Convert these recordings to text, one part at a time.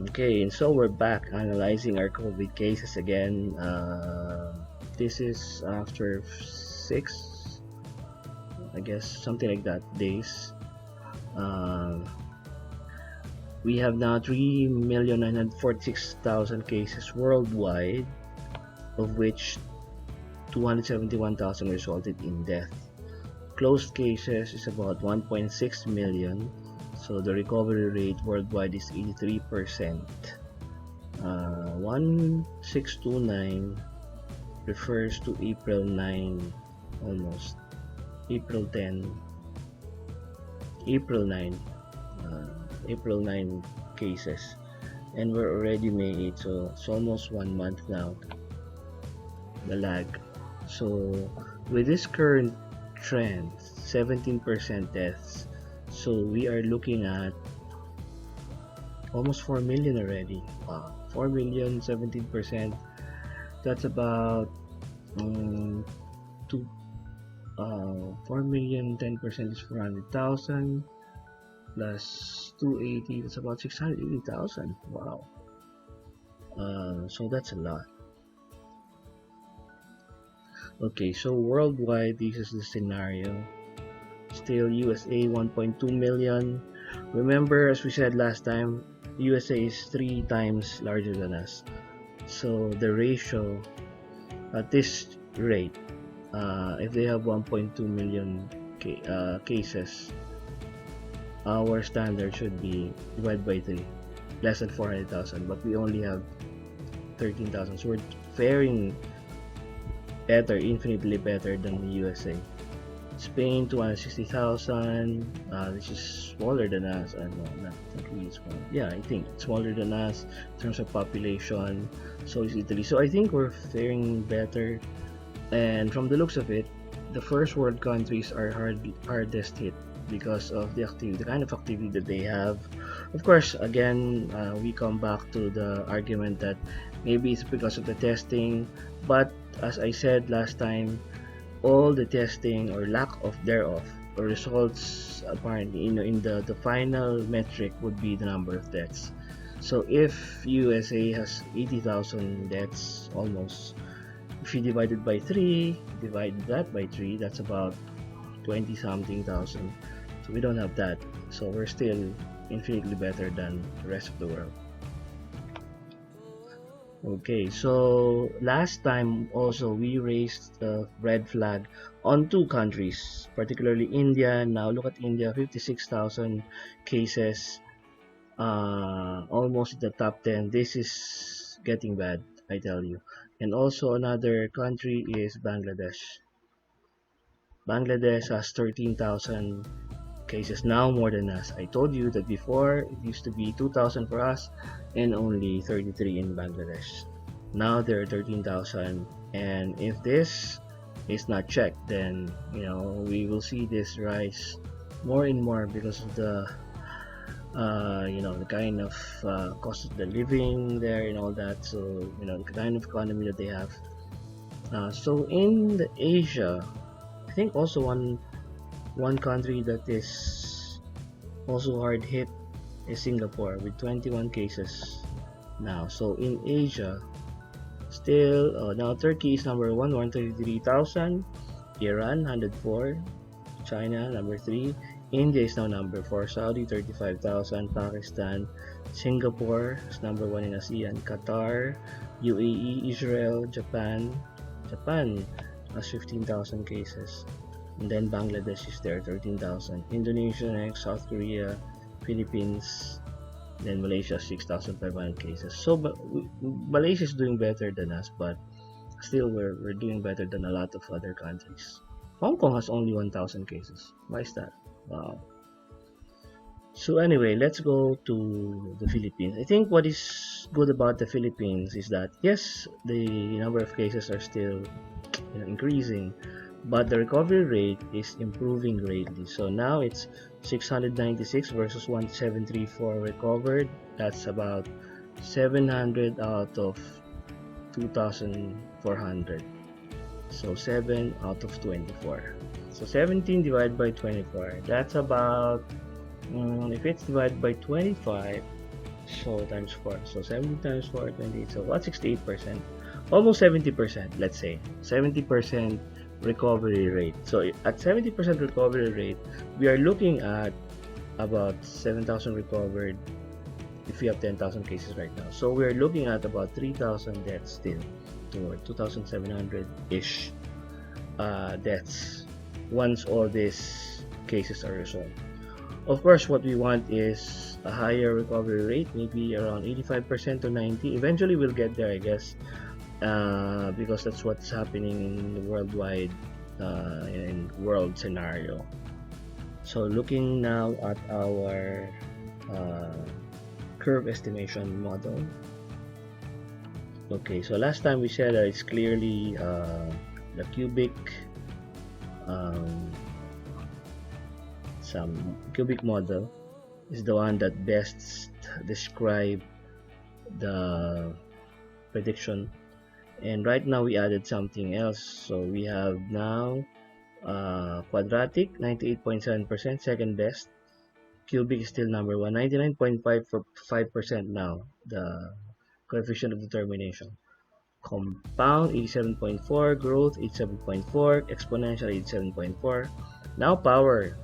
Okay, and so we're back analyzing our COVID cases again. This is after 6, I guess, something like that, days. Uh, we have now 3,946,000 cases worldwide, of which 271,000 resulted in death. Closed cases is about 1.6 million, so the recovery rate worldwide is 83%. 1629 refers to April 9, almost April 10, April 9, April 9 cases, and we're already May 8, so it's almost 1 month now, the lag. So with this current trend, 17% deaths, so we are looking at almost 4 million already. Wow, 4 million, 17%. That's about two 4 million, 10% is 400,000 plus 280, that's about 680,000. Wow. So that's a lot. Okay, so worldwide, this is the scenario. Still USA 1.2 million. Remember, as we said last time, USA is 3 times larger than us. So the ratio at this rate, if they have 1.2 million cases, our standard should be divided by 3, less than 400,000, but we only have 13,000, so we're faring better, infinitely better than the USA. Spain 260,000, this is smaller than us. No, not really small. Yeah, I think it's smaller than us in terms of population. So is Italy. So I think we're faring better, and from the looks of it, the first world countries are hardest hit because of the kind of activity that they have. Of course, again, we come back to the argument that maybe it's because of the testing, but as I said last time, all the testing or lack of thereof or results apparently, in the final metric would be the number of deaths. So if USA has 80,000 deaths almost, if you divide it by 3, divide that by 3, that's about 20 something thousand. So we don't have that, so we're still infinitely better than the rest of the world. Okay, so last time also we raised the red flag on 2 countries, particularly India. Now look at India, 56,000 cases, almost in the top 10. This is getting bad, I tell you. And also another country is Bangladesh. Bangladesh has 13,000 cases, now more than us. I told you that before it used to be 2,000 for us and only 33 in Bangladesh. Now there are 13,000, and if this is not checked, then we will see this rise more and more because of the the kind of cost of the living there and all that. So the kind of economy that they have. So in the Asia, I think also one country that is also hard hit is Singapore with 21 cases now. So in Asia, still now Turkey is number 1, 133,000, Iran 104, China number 3, India is now number 4, Saudi 35,000, Pakistan, Singapore is number 1 in ASEAN, Qatar, UAE, Israel, Japan has 15,000 cases. And then Bangladesh is there, 13,000. Indonesia next, South Korea, Philippines, then Malaysia, 6,500 cases. So Malaysia is doing better than us, but still we're doing better than a lot of other countries. Hong Kong has only 1,000 cases. Why is that? Wow. So anyway, let's go to the Philippines. I think what is good about the Philippines is that yes, the number of cases are still increasing, but the recovery rate is improving greatly. So now it's 696 versus 1734 recovered. That's about 700 out of 2,400. So 7 out of 24. So 17 divided by 24. That's about, if it's divided by 25, So times 4. So 70 times 4, 28. So what? 68%. Almost 70%, let's say. 70% recovery rate. So at 70% recovery rate, we are looking at about 7,000 recovered if we have 10,000 cases right now. So we're looking at about 3,000 deaths still, or 2,700-ish deaths once all these cases are resolved. Of course, what we want is a higher recovery rate, maybe around 85% to 90. Eventually, we'll get there, I guess, because that's what's happening in the worldwide in world scenario. So looking now at our curve estimation model. Okay, so last time we said that it's clearly the cubic some cubic model is the one that best describe the prediction, and right now we added something else. So we have now quadratic 98.7%, second best. Cubic is still number one, 99.5% now, the coefficient of determination. Compound 87.4, growth 87.4, exponential 87.4. Now power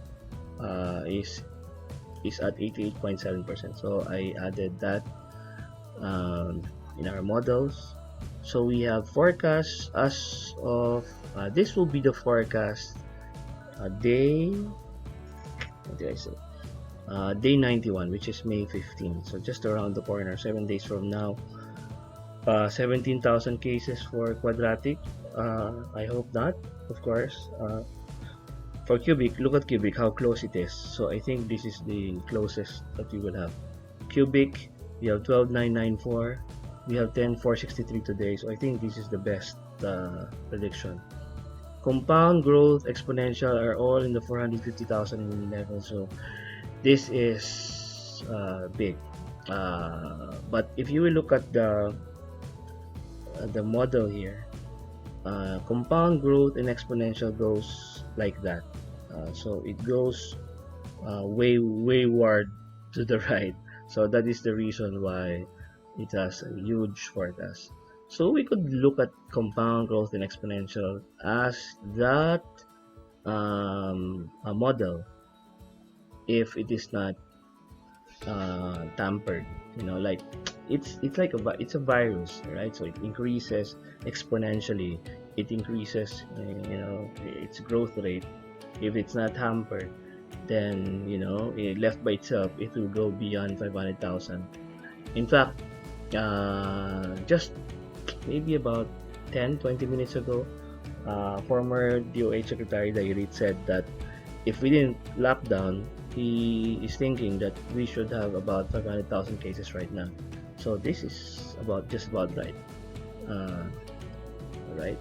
is at 88.7%. So I added that in our models. So we have forecast as of this will be the forecast day. What did I say? Day 91, which is May 15. So just around the corner, 7 days from now. 17,000 cases for quadratic. I hope not, of course. For cubic, look at cubic, how close it is. So I think this is the closest that we will have. Cubic, we have 12,994. We have 10,463 today. So I think this is the best prediction. Compound, growth, exponential are all in the 450,000 level. So this is big. But if you will look at the model here, compound, growth, and exponential goes like that. So it goes wayward to the right. So that is the reason why it has a huge forecast. So we could look at compound, growth, and exponential as that a model if it is not tampered. Like it's like it's a virus, right? So it increases exponentially. It increases its growth rate. If it's not hampered, then left by itself, it will go beyond 500,000. In fact, just maybe about 10-20 minutes ago, former DOH Secretary Dairit said that if we didn't lock down, he is thinking that we should have about 500,000 cases right now. So this is just about right. Right.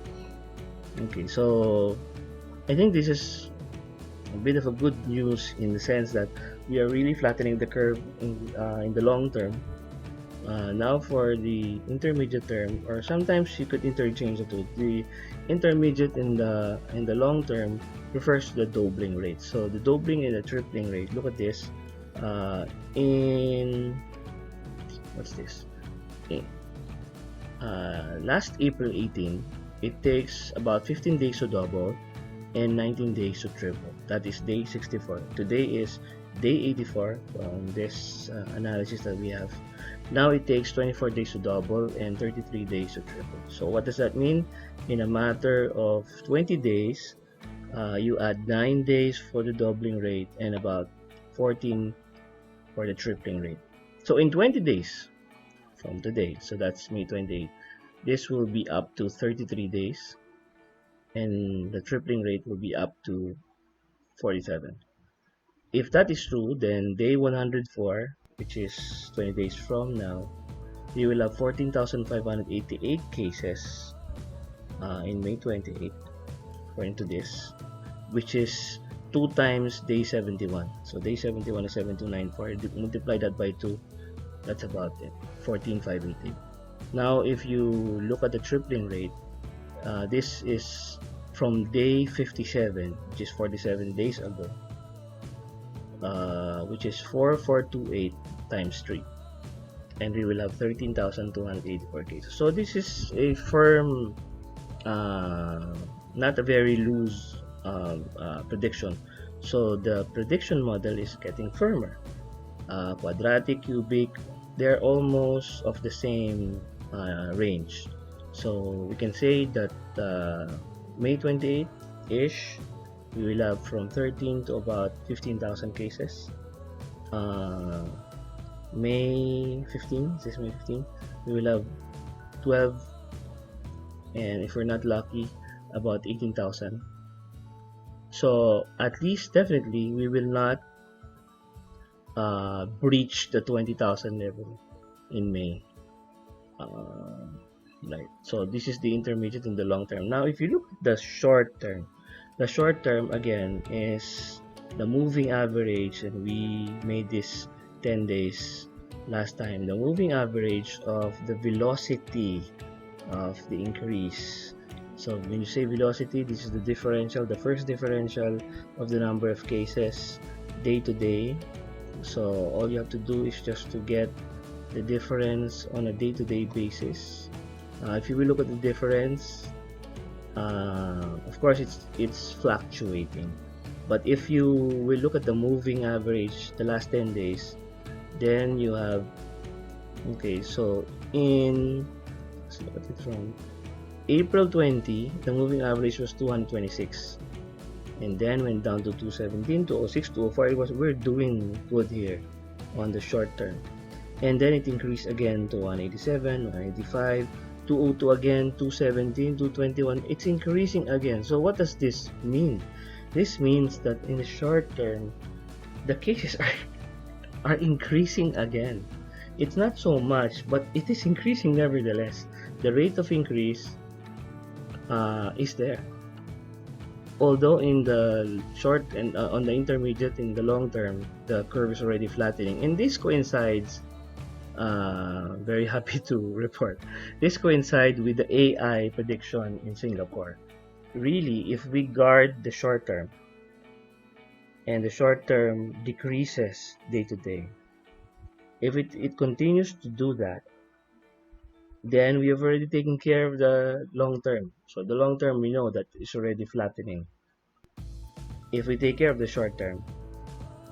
Okay, so I think this is a bit of a good news in the sense that we are really flattening the curve in the long term. Now for the intermediate term, or sometimes you could interchange the two. The intermediate in the long term refers to the doubling rate. So the doubling and the tripling rate. Look at this. In what's this? Last April 18, it takes about 15 days to double and 19 days to triple. That is day 64. Today is day 84 from this analysis that we have. Now it takes 24 days to double and 33 days to triple. So what does that mean? In a matter of 20 days, you add 9 days for the doubling rate and about 14 for the tripling rate. So in 20 days from today, so that's May 28, this will be up to 33 days and the tripling rate will be up to 47. If that is true, then day 104, which is 20 days from now, we will have 14,588 cases in May 28, according to this, which is 2 times day 71. So day 71 is 7294. Multiply that by 2, that's about it, 14,588. Now, if you look at the tripling rate, this is from day 57, which is 47 days ago, which is 4428 times 3. and we will have 13,284 cases. So this is a firm, uh, not a very loose prediction. So the prediction model is getting firmer. Quadratic, cubic, they're almost of the same range. So we can say that May 28th ish, we will have from 13 to about 15,000 cases. Uh, May 15, this is May 15, we will have 12, and if we're not lucky, about 18,000. So at least definitely we will not breach the 20,000 level in May. Uh, right. So this is the intermediate and the long term. Now, if you look at the short term again is the moving average, and we made this 10 days last time. The moving average of the velocity of the increase. So when you say velocity, this is the differential, the first differential of the number of cases day to day. So all you have to do is just to get the difference on a day-to-day basis. If you will look at the difference, of course it's fluctuating. But if you will look at the moving average the last 10 days, then you have, okay, so in, let's look at it from April 20, the moving average was 226, and then went down to 217, 206, 204. It was, we're doing good here on the short term, and then it increased again to 187, 185, 202 again, 217, 221. It's increasing again. So what does this mean? This means that in the short term, the cases are increasing again. It's not so much, but it is increasing nevertheless. The rate of increase is there. Although in the short and on the intermediate, in the long term, the curve is already flattening, and this coincides, very happy to report, this coincides with the AI prediction in Singapore. Really, if we guard the short term, and the short term decreases day to day, if it continues to do that, then we have already taken care of the long term. So the long term, we know that it's already flattening. If we take care of the short term,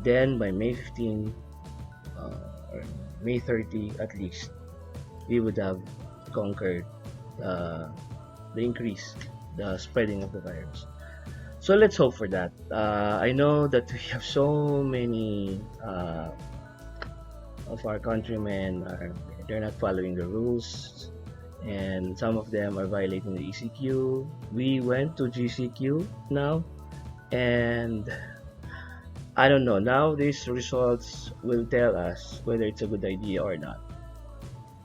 then by May 15, or May 30 at least, we would have conquered the increase, the spreading of the virus. So let's hope for that. I know that we have so many of our countrymen they're not following the rules, and some of them are violating the ECQ. We went to GCQ now, and I don't know. Now these results will tell us whether it's a good idea or not.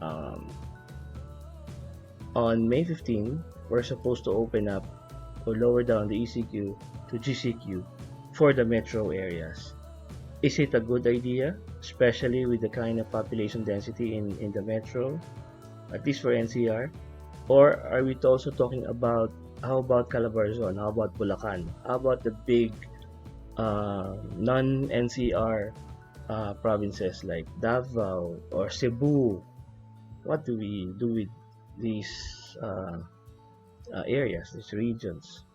Um, on May 15, we're supposed to open up or lower down the ECQ to GCQ for the metro areas. Is it a good idea, especially with the kind of population density in the metro, at least for NCR? Or are we also talking about, how about Calabarzon? How about Bulacan? How about the big non-NCR provinces like Davao or Cebu? What do we do with these areas, these regions?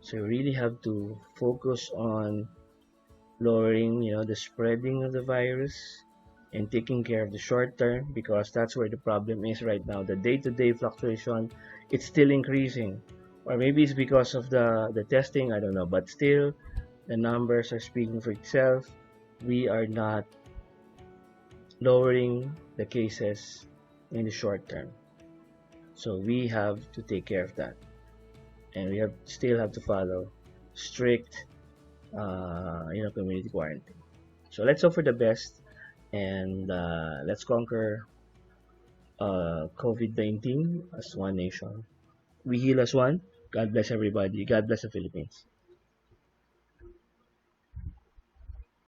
So we really have to focus on lowering, the spreading of the virus and taking care of the short term, because that's where the problem is right now. The day-to-day fluctuation, it's still increasing, or maybe it's because of the testing, I don't know, but still the numbers are speaking for itself. We are not lowering the cases in the short term, so we have to take care of that, and we still have to follow strict community quarantine. So let's hope for the best, and let's conquer COVID-19 as one nation. We heal as one. God bless everybody. God bless the Philippines.